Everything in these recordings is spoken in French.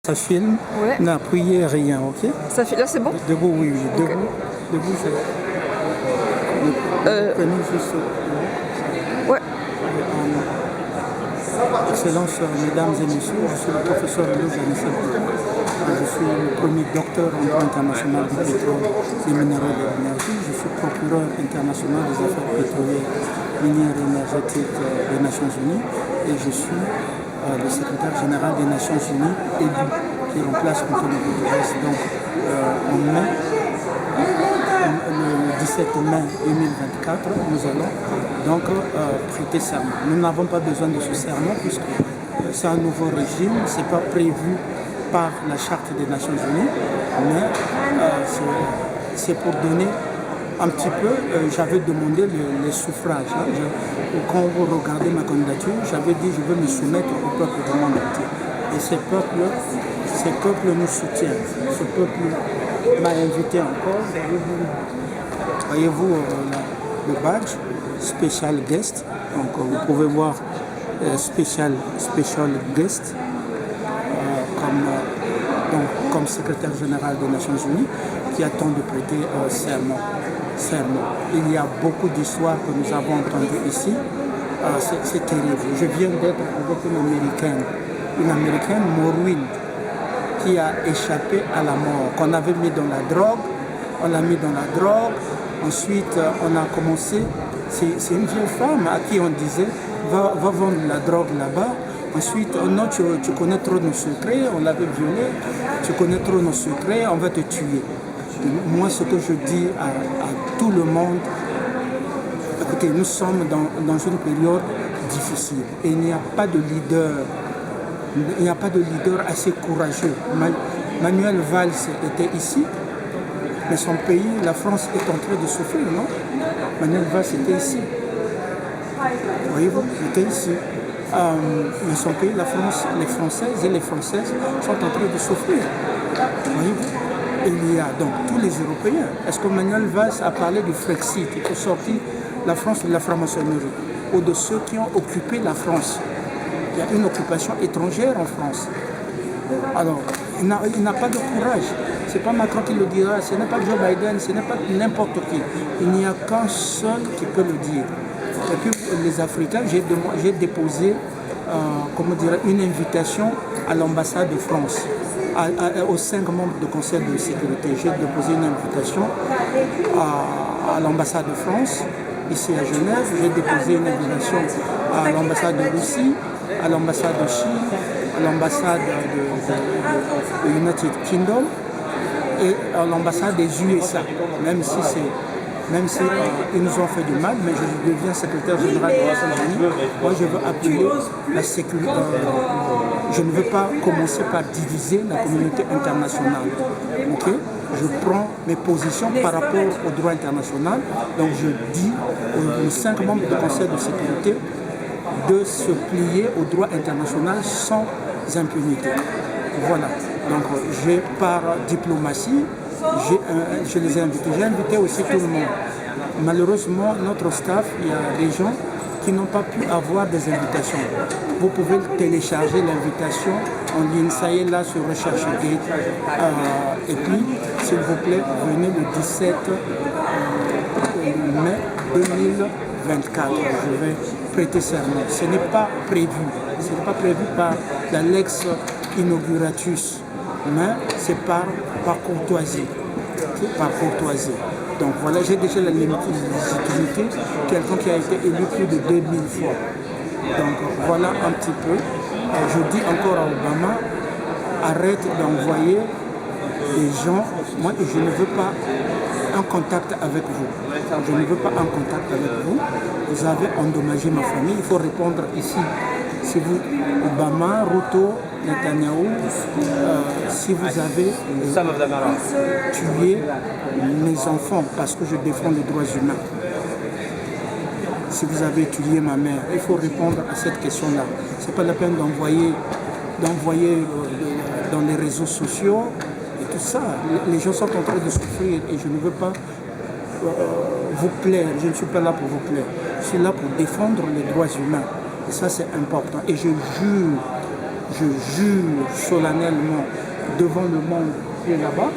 ça filme. Ouais. N'appuyez rien, ok? Ça fait... Là, c'est bon? Debout, oui, oui. Ok. Debout, c'est... Prenez juste... Ouais. Excellences, mesdames et messieurs, je suis le professeur Louis Janissel. Je suis le premier docteur en droit international du pétrole, des minéraux et de l'énergie. Je suis procureur international des affaires pétrolières, minières et énergétiques des Nations Unies. Et je suis le secrétaire général des Nations Unies élu, qui remplace Antonio Guterres. Donc, le 17 mai 2024, nous allons donc prêter serment. Nous n'avons pas besoin de ce serment puisque c'est un nouveau régime, ce n'est pas prévu par la Charte des Nations Unies, mais c'est pour donner un petit peu, j'avais demandé les suffrages. Hein. Quand vous regardez ma candidature, j'avais dit je veux me soumettre au peuple du monde entier. Et ces peuples nous soutiennent. Ce peuple m'a invité encore. Voyez-vous le badge, special guest. Donc vous pouvez voir special guest comme secrétaire général des Nations Unies qui attend de prêter serment. Il y a beaucoup d'histoires que nous avons entendues ici. C'est terrible. Je viens d'être avec une Américaine, Maureen, qui a échappé à la mort, qu'on avait mis dans la drogue. On l'a mis dans la drogue. Ensuite, on a commencé. C'est une vieille femme à qui on disait va vendre la drogue là-bas. Ensuite, non, tu connais trop nos secrets, on l'avait violée. Tu connais trop nos secrets, on va te tuer. Moi, ce que je dis à tout le monde, écoutez, nous sommes dans une période difficile et il n'y a pas de leader. Il n'y a pas de leader assez courageux. Manuel Valls était ici, mais son pays, la France, est en train de souffrir, non? Manuel Valls était ici. Voyez-vous, il était ici. Mais son pays, la France, les Françaises et les Françaises sont en train de souffrir. Voyez-vous? Il y a donc tous les Européens. Est-ce que Manuel Valls a parlé du Frexit? Il faut sortir la France de la franc-maçonnerie ou de ceux qui ont occupé la France. Il y a une occupation étrangère en France. Alors, il n'a pas de courage. Ce n'est pas Macron qui le dira, ce n'est pas Joe Biden, ce n'est pas n'importe qui. Il n'y a qu'un seul qui peut le dire. Et puis les Africains, j'ai déposé une invitation à l'ambassade de France, aux 5 membres du Conseil de sécurité. J'ai déposé une invitation à l'ambassade de France, ici à Genève. J'ai déposé une invitation à l'ambassade de Russie, à l'ambassade de Chine, à l'ambassade de United Kingdom et à l'ambassade des USA, même si ils nous ont fait du mal, mais je deviens secrétaire général des Nations Unies. Moi, je veux appuyer la sécurité. Je ne veux pas commencer par diviser la communauté internationale. Okay? Je prends mes positions par rapport au droit international. Donc, je dis aux 5 membres du Conseil de sécurité de se plier au droit international sans impunité. Voilà. Donc, par diplomatie, je les ai invités. J'ai invité aussi tout le monde. Malheureusement, notre staff, il y a des gens qui n'ont pas pu avoir des invitations. Vous pouvez télécharger l'invitation en ligne. Ça y est, là, sur RechercheGate. Et puis, s'il vous plaît, venez le 17 mai 2024. Je vais prêter serment. Ce n'est pas prévu. Ce n'est pas prévu par la Lex Inauguratus, mais c'est par courtoisie. Par courtoisie. Donc voilà, j'ai déjà la légitimité, quelqu'un qui a été élu plus de 2000 fois. Donc voilà un petit peu. Je dis encore à Obama, arrête d'envoyer des gens. Moi, je ne veux pas un contact avec vous. Je ne veux pas un contact avec vous. Vous avez endommagé ma famille. Il faut répondre ici. Si vous, Obama, Ruto, Netanyahu, si vous avez tué mes enfants parce que je défends les droits humains, si vous avez tué ma mère, il faut répondre à cette question-là. Ce n'est pas la peine d'envoyer dans les réseaux sociaux et tout ça. Les gens sont en train de souffrir et je ne veux pas vous plaire. Je ne suis pas là pour vous plaire. Je suis là pour défendre les droits humains. Et ça, c'est important. Et je je jure solennellement devant le monde qui est là-bas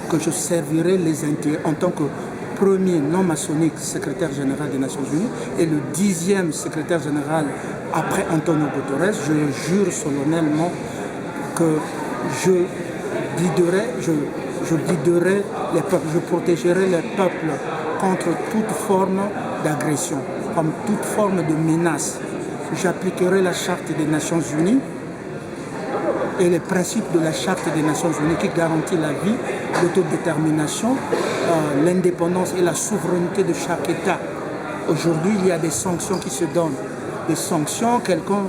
que je servirai les intérêts en tant que premier non-maçonnique secrétaire général des Nations Unies et le 10e secrétaire général après Antonio Guterres. Je jure solennellement que je guiderai les peuples, je protégerai les peuples contre toute forme d'agression, comme toute forme de menace. J'appliquerai la Charte des Nations Unies et les principes de la Charte des Nations Unies qui garantit la vie, l'autodétermination, l'indépendance et la souveraineté de chaque État. Aujourd'hui, il y a des sanctions qui se donnent. Des sanctions, quelqu'un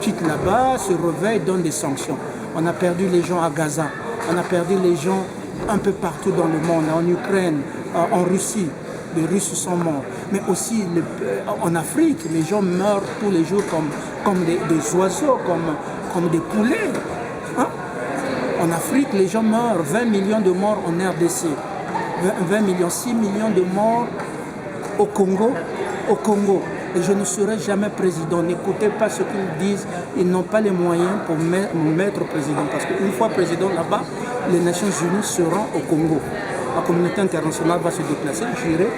quitte là-bas, se réveille, donne des sanctions. On a perdu les gens à Gaza, on a perdu les gens un peu partout dans le monde, en Ukraine, en Russie. Les Russes sont morts. Mais aussi en Afrique, les gens meurent tous les jours comme des oiseaux, comme des poulets. Hein? En Afrique, les gens meurent. 20 millions de morts en RDC. 20 millions, 6 millions de morts au Congo. Et je ne serai jamais président. N'écoutez pas ce qu'ils disent. Ils n'ont pas les moyens pour me mettre président. Parce qu'une fois président là-bas, les Nations Unies seront au Congo. La communauté internationale va se déplacer, j'irai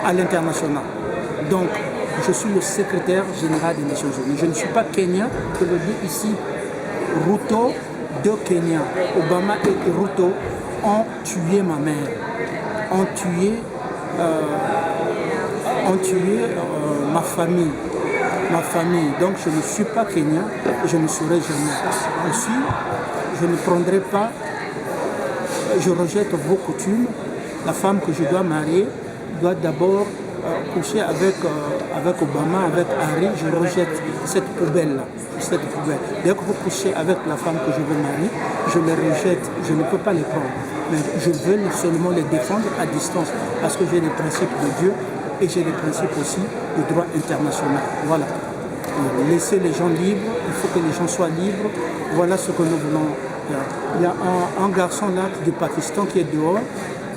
à l'international. Donc, je suis le secrétaire général des Nations Unies. Je ne suis pas Kenyan, je le dis ici. Ruto de Kenya. Obama et Ruto ont tué ma mère, ont tué ma famille. Donc je ne suis pas Kenyan et je ne serai jamais. Aussi, je ne prendrai pas, je rejette vos coutumes. La femme que je dois marier doit d'abord coucher avec Obama, avec Harry. Je rejette cette poubelle-là. Dès que vous couchez avec la femme que je veux marier, je les rejette. Je ne peux pas les prendre. Mais je veux seulement les défendre à distance parce que j'ai les principes de Dieu et j'ai les principes aussi du droit international. Voilà. Laisser les gens libres, il faut que les gens soient libres. Voilà ce que nous voulons faire. Il y a un garçon là du Pakistan qui est dehors,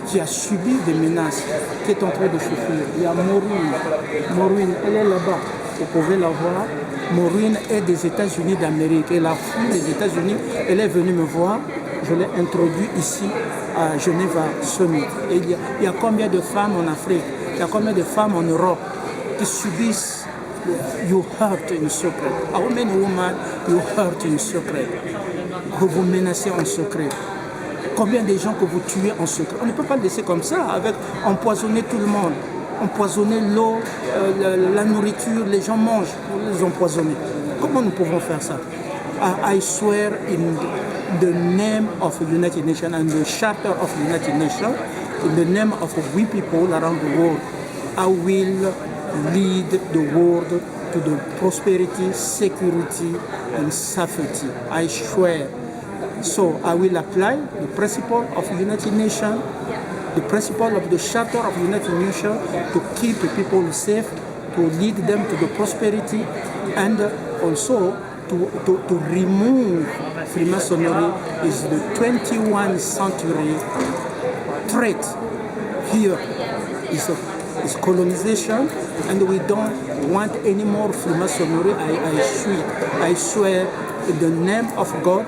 qui a subi des menaces, qui est en train de souffrir. Il y a Maureen, elle est là-bas, vous pouvez la voir. Maureen est des États-Unis d'Amérique. Elle a fui les États-Unis, elle est venue me voir. Je l'ai introduit ici à Geneva Summit. Et il y a combien de femmes en Afrique, il y a combien de femmes en Europe qui subissent you hurt in secret. How many women you hurt in secret? Que vous menacez en secret. Combien de gens que vous tuez en secret? On ne peut pas le laisser comme ça, avec empoisonner tout le monde. Empoisonner l'eau, la nourriture, les gens mangent, les empoisonner. Comment nous pouvons faire ça? I swear in the name of the United Nations and the Charter of the United Nations, in the name of we people around the world, I will lead the world to the prosperity, security and safety. I swear. So I will apply the principle of the United Nations, the principle of the Charter of the United Nations to keep the people safe, to lead them to the prosperity, and also to remove Freemasonry is the 21st century threat. Here is colonization, and we don't want any more Freemasonry. I swear in the name of God,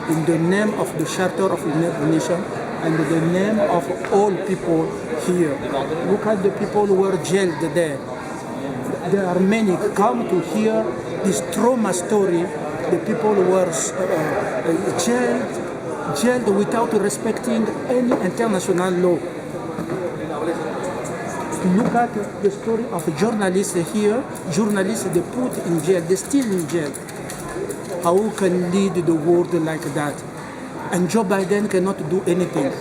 in the name of the Charter of the United Nations, and in the name of all people here. Look at the people who were jailed there. There are many come to hear this trauma story. The people were jailed without respecting any international law. Look at the story of journalists here. Journalists they put in jail, they still in jail. How can lead the world like that? And Joe Biden cannot do anything.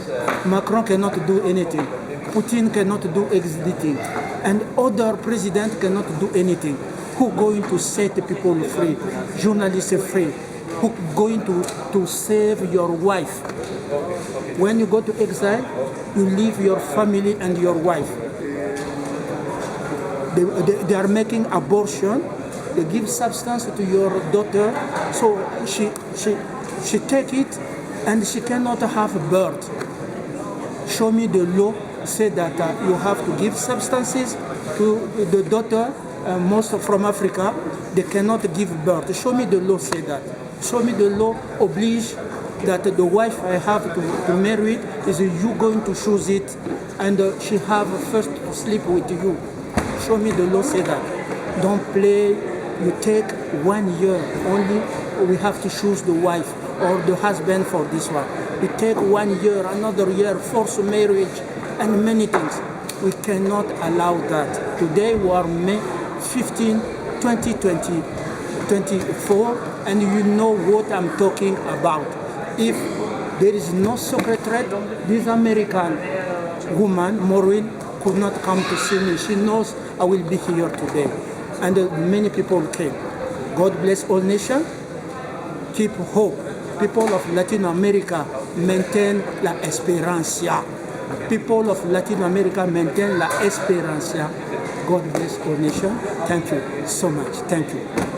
Macron cannot do anything. Putin cannot do anything. And other presidents cannot do anything. Who going to set people free? Journalists free. Who going to save your wife? When you go to exile, you leave your family and your wife. They are making abortion. They give substance to your daughter, so she take it, and she cannot have birth. Show me the law say that you have to give substances to the daughter most from Africa, they cannot give birth. Show me the law say that. Show me the law oblige that the wife I have to marry is you going to choose it and she have first to sleep with you. Show me the law say that. Don't play. You take 1 year only. We have to choose the wife or the husband for this one. We take 1 year, another year, forced marriage, and many things. We cannot allow that. Today we are May 15, 2020, 24, and you know what I'm talking about. If there is no secretary, this American woman, Maureen, could not come to see me. She knows I will be here today. And many people came. God bless all nations. Keep hope. People of Latin America maintain la esperancia. People of Latin America maintain la esperancia. God bless all nations. Thank you so much. Thank you.